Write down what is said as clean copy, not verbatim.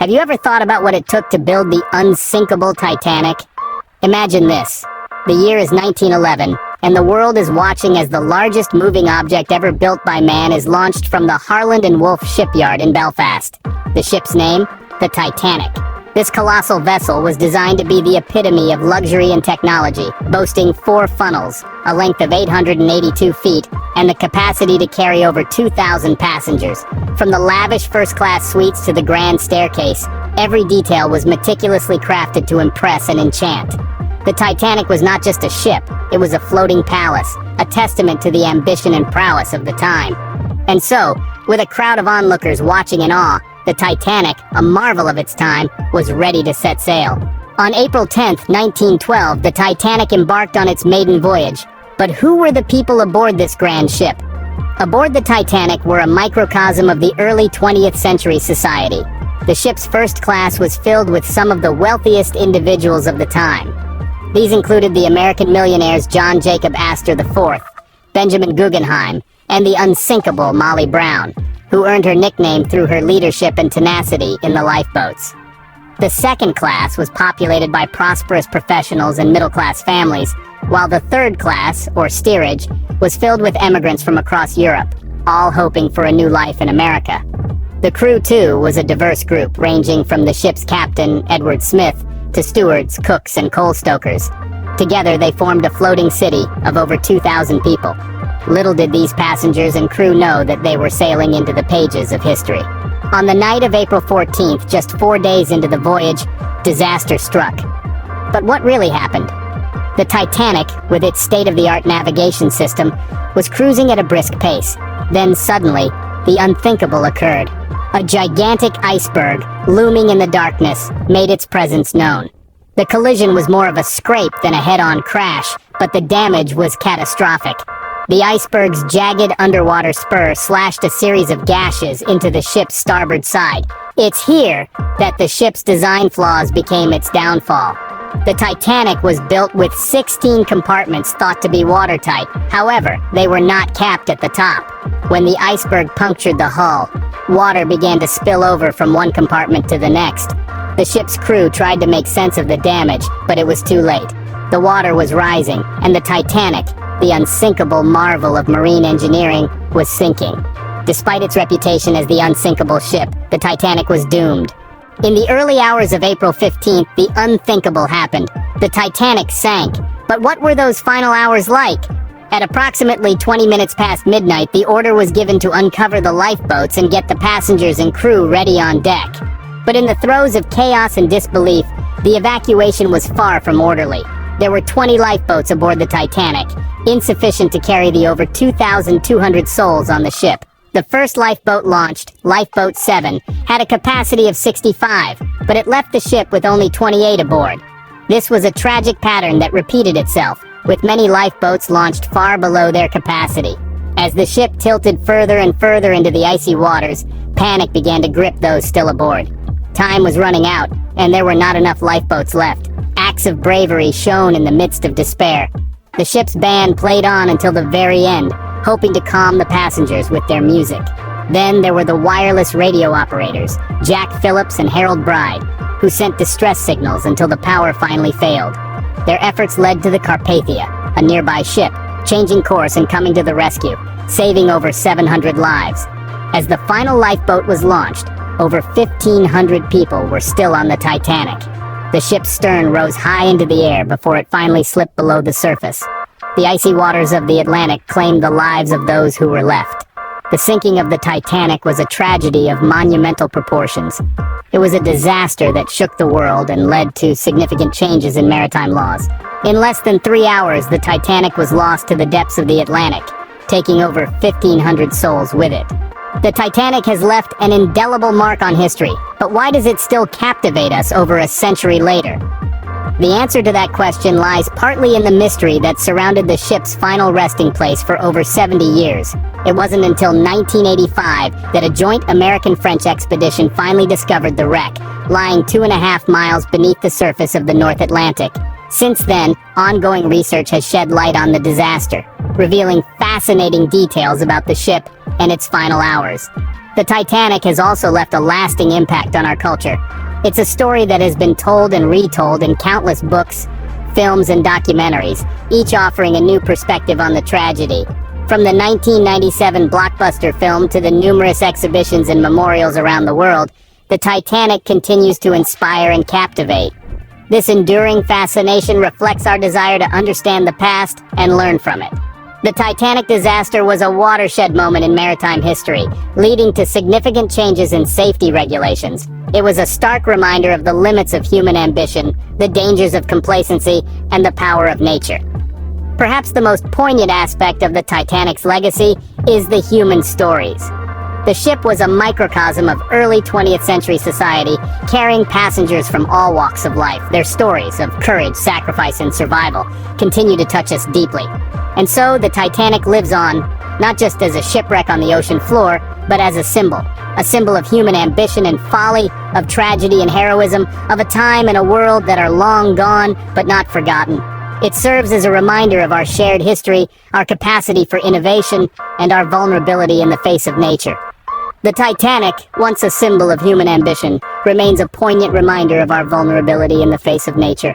Have you ever thought about what it took to build the unsinkable Titanic? Imagine this. The year is 1911, and the world is watching as the largest moving object ever built by man is launched from the Harland and Wolff shipyard in Belfast. The ship's name? The Titanic. This colossal vessel was designed to be the epitome of luxury and technology, boasting 4 funnels, a length of 882 feet, and the capacity to carry over 2,000 passengers. From the lavish first-class suites to the grand staircase, every detail was meticulously crafted to impress and enchant. The Titanic was not just a ship, it was a floating palace, a testament to the ambition and prowess of the time. And so, with a crowd of onlookers watching in awe, the Titanic, a marvel of its time, was ready to set sail. On April 10, 1912, the Titanic embarked on its maiden voyage. But who were the people aboard this grand ship? Aboard the Titanic were a microcosm of the early 20th century society. The ship's first class was filled with some of the wealthiest individuals of the time. These included the American millionaires John Jacob Astor IV, Benjamin Guggenheim, and the unsinkable Molly Brown, who earned her nickname through her leadership and tenacity in the lifeboats. The second class was populated by prosperous professionals and middle-class families, while the third class, or steerage, was filled with immigrants from across Europe, all hoping for a new life in America. The crew, too, was a diverse group, ranging from the ship's captain, Edward Smith, to stewards, cooks, and coal stokers. Together, they formed a floating city of over 2,000 people. Little did these passengers and crew know that they were sailing into the pages of history. On the night of April 14th, just 4 days into the voyage, disaster struck. But what really happened? The Titanic, with its state-of-the-art navigation system, was cruising at a brisk pace. Then suddenly, the unthinkable occurred. A gigantic iceberg, looming in the darkness, made its presence known. The collision was more of a scrape than a head-on crash, but the damage was catastrophic. The iceberg's jagged underwater spur slashed a series of gashes into the ship's starboard side. It's here that the ship's design flaws became its downfall. The Titanic was built with 16 compartments thought to be watertight. However, they were not capped at the top. When the iceberg punctured the hull, water began to spill over from one compartment to the next. The ship's crew tried to make sense of the damage, but it was too late. The water was rising, and the Titanic, the unsinkable marvel of marine engineering, was sinking. Despite its reputation as the unsinkable ship, the Titanic was doomed. In the early hours of April 15th, the unthinkable happened. The Titanic sank. But what were those final hours like? At approximately 20 minutes past midnight, the order was given to uncover the lifeboats and get the passengers and crew ready on deck. But in the throes of chaos and disbelief, the evacuation was far from orderly. There were 20 lifeboats aboard the Titanic, insufficient to carry the over 2,200 souls on the ship. The first lifeboat launched, Lifeboat 7, had a capacity of 65, but it left the ship with only 28 aboard. This was a tragic pattern that repeated itself, with many lifeboats launched far below their capacity. As the ship tilted further and further into the icy waters, panic began to grip those still aboard. Time was running out, and there were not enough lifeboats left. Acts of bravery shone in the midst of despair. The ship's band played on until the very end, hoping to calm the passengers with their music. Then there were the wireless radio operators, Jack Phillips and Harold Bride, who sent distress signals until the power finally failed. Their efforts led to the Carpathia, a nearby ship, changing course and coming to the rescue, saving over 700 lives. As the final lifeboat was launched, over 1,500 people were still on the Titanic. The ship's stern rose high into the air before it finally slipped below the surface. The icy waters of the Atlantic claimed the lives of those who were left. The sinking of the Titanic was a tragedy of monumental proportions. It was a disaster that shook the world and led to significant changes in maritime laws. In less than 3 hours, the Titanic was lost to the depths of the Atlantic, taking over 1,500 souls with it. The Titanic has left an indelible mark on history, but why does it still captivate us over a century later? The answer to that question lies partly in the mystery that surrounded the ship's final resting place for over 70 years. It wasn't until 1985 that a joint American-French expedition finally discovered the wreck, lying 2.5 miles beneath the surface of the North Atlantic. Since then, ongoing research has shed light on the disaster, revealing fascinating details about the ship and its final hours. The Titanic has also left a lasting impact on our culture. It's a story that has been told and retold in countless books, films, and documentaries, each offering a new perspective on the tragedy. From the 1997 blockbuster film to the numerous exhibitions and memorials around the world, the Titanic continues to inspire and captivate. This enduring fascination reflects our desire to understand the past and learn from it. The Titanic disaster was a watershed moment in maritime history, leading to significant changes in safety regulations. It was a stark reminder of the limits of human ambition, the dangers of complacency, and the power of nature. Perhaps the most poignant aspect of the Titanic's legacy is the human stories. The ship was a microcosm of early 20th century society, carrying passengers from all walks of life. Their stories of courage, sacrifice, and survival continue to touch us deeply. And so the Titanic lives on, not just as a shipwreck on the ocean floor, but as a symbol of human ambition and folly, of tragedy and heroism, of a time and a world that are long gone but not forgotten. It serves as a reminder of our shared history, our capacity for innovation, and our vulnerability in the face of nature. The Titanic, once a symbol of human ambition, remains a poignant reminder of our vulnerability in the face of nature.